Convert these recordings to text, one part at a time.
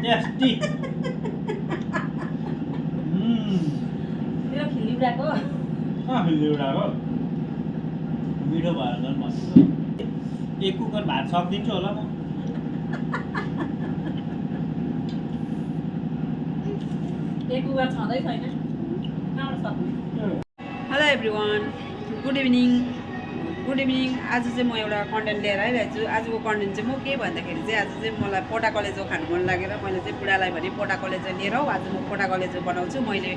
Tasty तेरो खिल्ली उडाको खिल्ली उडाको मिठो भएर झन् भन्छु एक कुकर भात सकिदिन्छु होला म एक कुकर छँदै छैन कहाँबाट सक्ने। Hello everyone, good evening. आज चाहिँ म एउटा कन्टेन्ट लिएर आइरहेको छु। आजको कन्टेन्ट चाहिँ म के भन्दाखेरि चाहिँ आज चाहिँ मलाई पोटा कलेजो खानु मन लागेर मैले चाहिँ बुढालाई भने पोटा कलेजो लिएर आऊ, आज म पोटा कलेजो बनाउँछु। मैले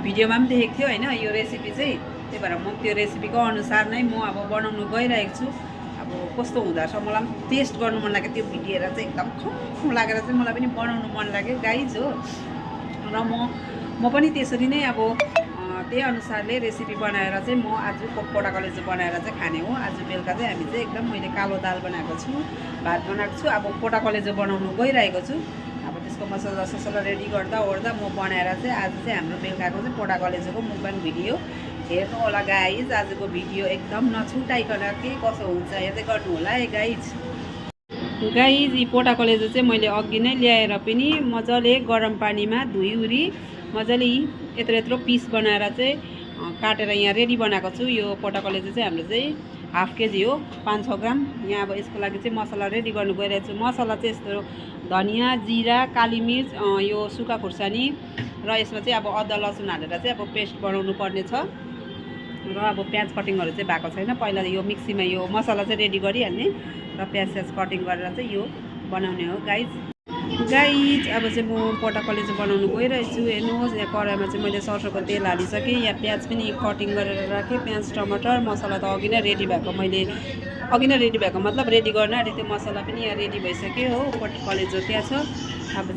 भिडियोमा पनि देखेको थियो होइन यो रेसिपी चाहिँ, त्यही भएर म त्यो रेसिपीको अनुसार नै म अब बनाउनु गइरहेको छु। अब कस्तो हुँदो रहेछ मलाई पनि टेस्ट गर्नु मन लाग्यो, त्यो भिडियो हेरेर चाहिँ एकदम खौ लागेर चाहिँ मलाई पनि बनाउनु मन लाग्यो गाइज हो। र म पनि त्यसरी नै अब त्यही अनुसारले रेसिपी बनाएर चाहिँ म आज पोटा कलेजो बनाएर चाहिँ खाने हो। आज बेलुका चाहिँ हामी चाहिँ एकदम मैले कालो दाल बनाएको छु, भात बनाएको छु, अब पोटा कलेजो बनाउनु गइरहेको छु। अब त्यसको मसला ससला रेडी गर्दा ओर्दा म बनाएर चाहिँ आज चाहिँ हाम्रो बेलुकाको चाहिँ पोटा कलेजोको मुखबाङ भिडियो हेर्नु होला गाइज। आजको भिडियो एकदम नछुटाइकन के कसो हुन्छ हेर्दै गर्नु होला है गाइज। यी पोटा कलेजो चाहिँ मैले अघि नै ल्याएर पनि मजाले गरम पानीमा धुइउरी मजाले यत्रो यत्रो पिस बनाएर चाहिँ काटेर यहाँ रेडी बनाएको छु। यो पोटा कलेजो चाहिँ हाम्रो चाहिँ हाफ केजी हो, 500 ग्राम। यहाँ अब यसको लागि चाहिँ मसला रेडी गर्नु गइरहेको छु। मसला चाहिँ यस्तो धनियाँ, जिरा, काली मिर्च, यो सुक्खा खुर्सानी र यसमा चाहिँ अब अदुवा लसुन हालेर चाहिँ अब पेस्ट बनाउनु पर्ने छ। र अब प्याज कटिङहरू चाहिँ भएको छैन, पहिला यो मिक्सीमा यो मसला चाहिँ रेडी गरिहाल्ने र प्याज कटिङ गरेर चाहिँ यो बनाउने हो गाइज। अब चाहिँ म पोटा कलेजो बनाउनु गइरहेको छु। हेर्नुहोस् यहाँ कराईमा चाहिँ मैले सरसोको तेल हालिसकेँ, यहाँ प्याज पनि कटिङ गरेर राखेँ, प्याज टमाटर मसला त अघि नै रेडी भएको, मैले अघि नै रेडी भएको मतलब रेडी गर्न आँटेँ। त्यो मसला पनि यहाँ रेडी भइसक्यो हो। पोटा कलेजो त्यहाँ छ। अब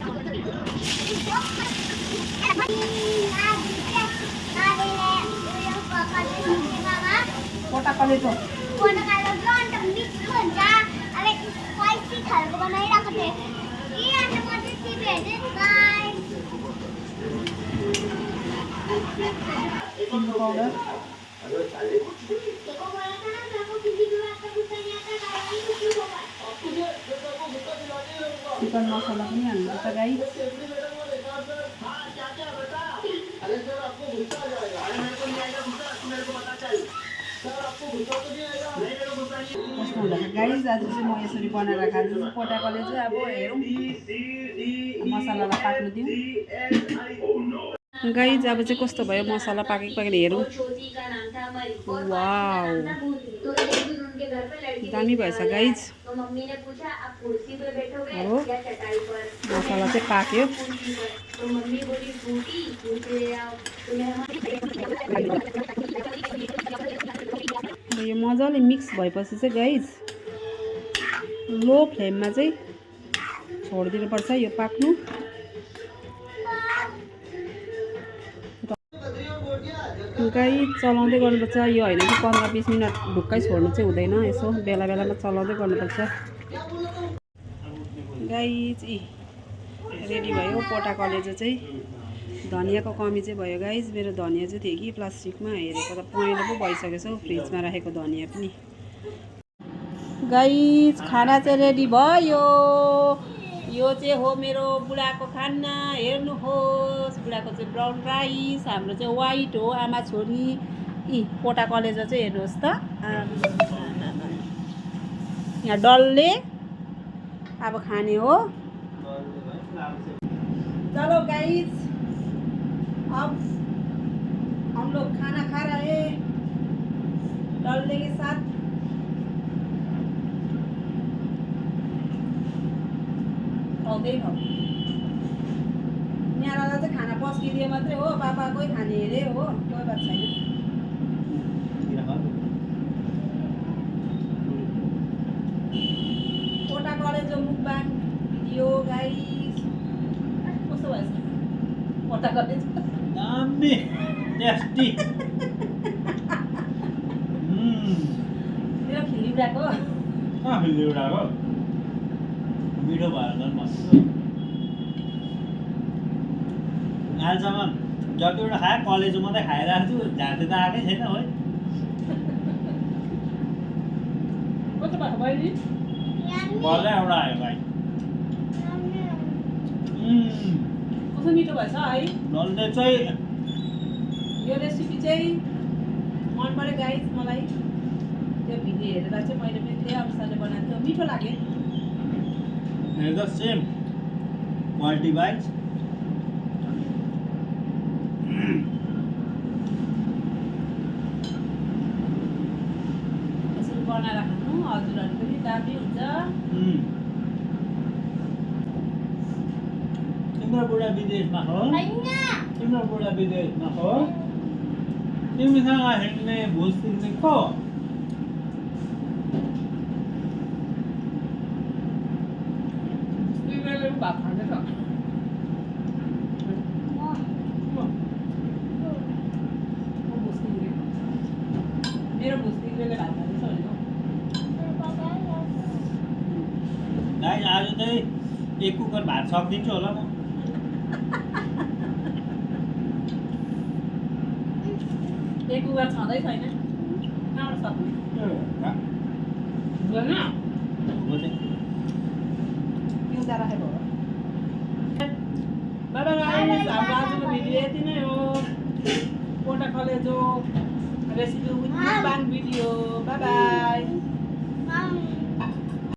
पोटा कलेजो अन्त मिक्स हुन्छ। अब स्पाइसी खालको बनाइरहेको थिएँ कि अन्त म चाहिँ टिभी हेर्दै पाउडर चिकन मसला पनि हाल्नुपर्छ गाइस। कस्तो हुँदाखेरि गाइस आज चाहिँ म यसरी बनाएर खान्छु पोटा कलेजो। अब हेरौँ मसलालाई पाक्नु दिउँ गाइस। अब चाहिँ कस्तो भयो मसला पाकेको हेरौँ। वाउ दामी भएछ गाइस हो। मसला चाहिँ पाक्यो। यो मजाले मिक्स भएपछि चाहिँ गाइस लो फ्लेममा चाहिँ छोडिदिनुपर्छ यो पाक्नु। गाइस चलाउँदै गर्नुपर्छ यो, होइन कि 15-20 मिनट ढुक्कै छोड्नु चाहिँ हुँदैन, यसो बेला बेलामा चलाउँदै गर्नुपर्छ गाइस। रेडी भयो पोटा कलेजो चाहिँ। धनियाँको कमी चाहिँ भयो गाइस, मेरो धनियाँ चाहिँ थियो कि प्लास्टिकमा, हेरेको त पहेँलो पो भइसकेछ हौ फ्रिजमा राखेको धनियाँ पनि। गाइस खाना चाहिँ रेडी भयो। यो चाहिँ हो मेरो बुढाको खाना, हेर्नुहोस्। बुढाको चाहिँ ब्राउन राइस, हाम्रो चाहिँ वाइट हो आमा छोरी। पोटा कलेजो चाहिँ हेर्नुहोस् त यहाँ डल्ले अब खाने हो। चलो गाइस अब हम लोग खाना खा रहे हैं डल्ले के साथ। यहाँलाई चाहिँ खाना पस्किदिए मात्रै हो, पापाकै खाने अरे हो, कोही बात छैन। पोटा कलेजो मुखबाङ भिडियो गाइस। कस्तो भएछ पोटा कलेजो? दामी टेस्टी तेरो खिल्ली उडाको खिल्ली उडाको मिठो भएर झन् भन्छु अहिलेसम्म जतिवटा खाएँ कलेजो मात्रै खाइरहेको छु, झाँदै त आएकै छैन है। कस्तो भएको बहिनी? बल्ल एउटा आयो भाइ। कस्तो मिठो भएछ है नलले चाहिँ यो रेसिपी चाहिँ मन पऱ्यो गाइस मलाई त्यो भिडियो हेरेर चाहिँ मैले पनि त्यही अनुसारले बनाएको थियो मिठो लाग्यो हेर्दा सेम क्वालिटी वाइज यसरी बनाएर खानु हजुरहरू पनि दामी हुन्छ तिम्रो बुढा विदेशमा हो होइन तिम्रो बुढा विदेशमा हो तिमीसँग हिँड्ने भुस तिर्ने को तिमीले पनि भात खाँदैछ मेरो भुस्तिग्रेले भात खाँदैछ भनेको गाइस आज चाहिँ एक कुकर भात सकिदिन्छु होला म एक कुकर छँदै छैन कहाँबाट सक्ने हुँदैन पिउँदा राखेको हो बाई बाई गाइस हाम्रो आजको भिडियो यति नै हो पोटा कलेजो रेसिपी विथ बाङ भिडियो बाई बाई